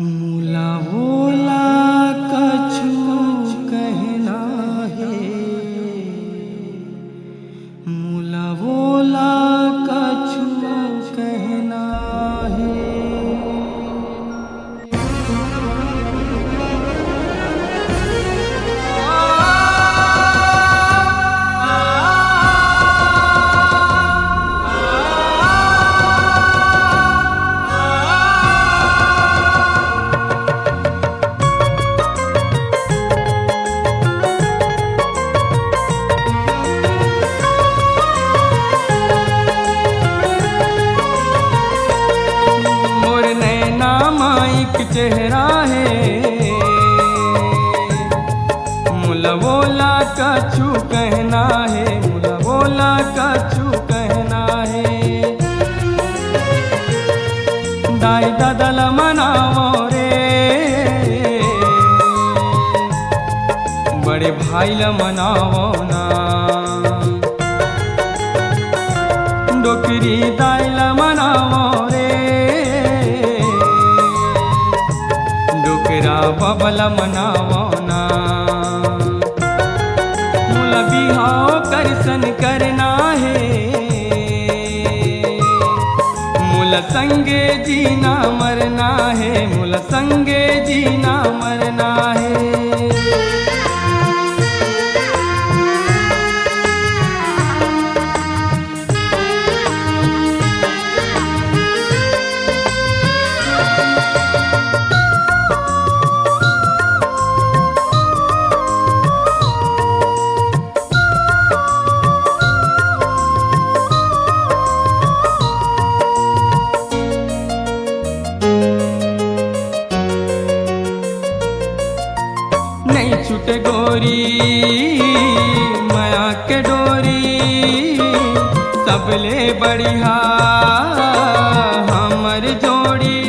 मूला बोला कछु कहना है, मूला बोला कछु कहना है। चेहरा है मूला बोला कछु कहना है, मूला बोला कछु कहना है। दाई दादल मनावो रे, बड़े भाई ल मनावो ना। डोकरी दाई ल मनावो रे, बबला मनावो ना। मूला बिहाव करसन करना है, मूला संगे जीना मरना है, मूला संगे जीना मरना है। नहीं छूटे गोरी माया के डोरी, सबले बढ़िया हमर जोड़ी।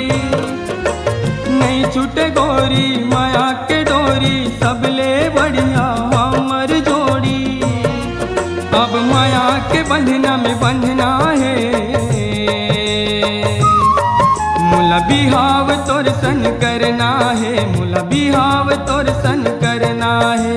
नहीं छूटे गोरी माया के डोरी, सबले बढ़िया हमर जोड़ी। अब माया के बंधना में बंधना है, मूला बिहाव तोर सन करना है, मूला बिहाव तोर सन करना है।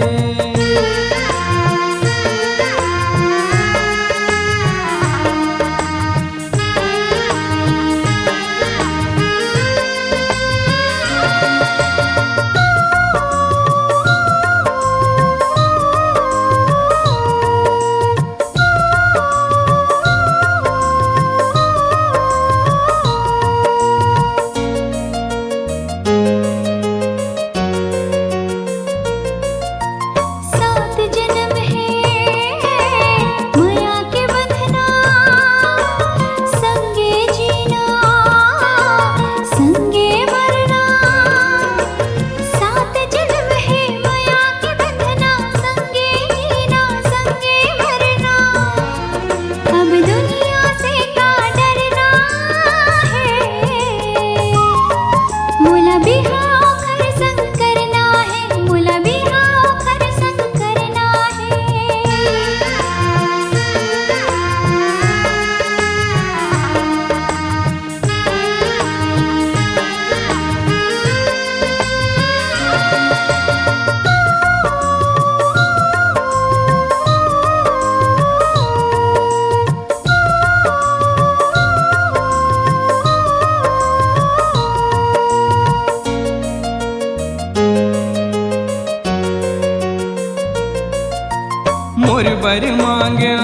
मोर बर मांग्यो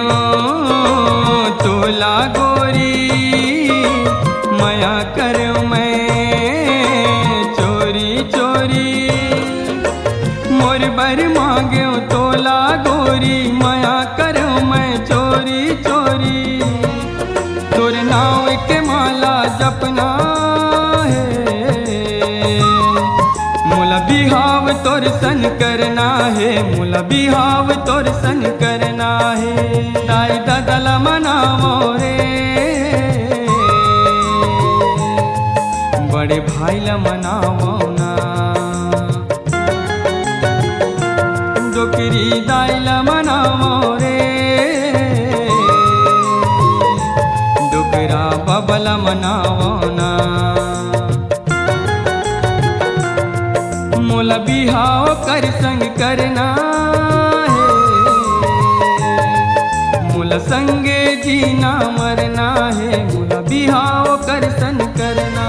तोला गोरी, माया करो मैं चोरी चोरी। मोर बर मांग्यो तोला गोरी, माया करो मैं चोरी चोरी। तोर नाव के माला जपना है, मूला बिहाव तोर सन करना है, मूला बिहाव तोर सन करना है। दाई दादल मनावो रे, बड़े भाई ल मनावो ना। डोकरी दाई ल मनावो रे, डोकरा बबला मनावो ना। मोला बिहाव कर संग करना है, मोला संगे जीना मरना है, मोला बिहाव कर संग करना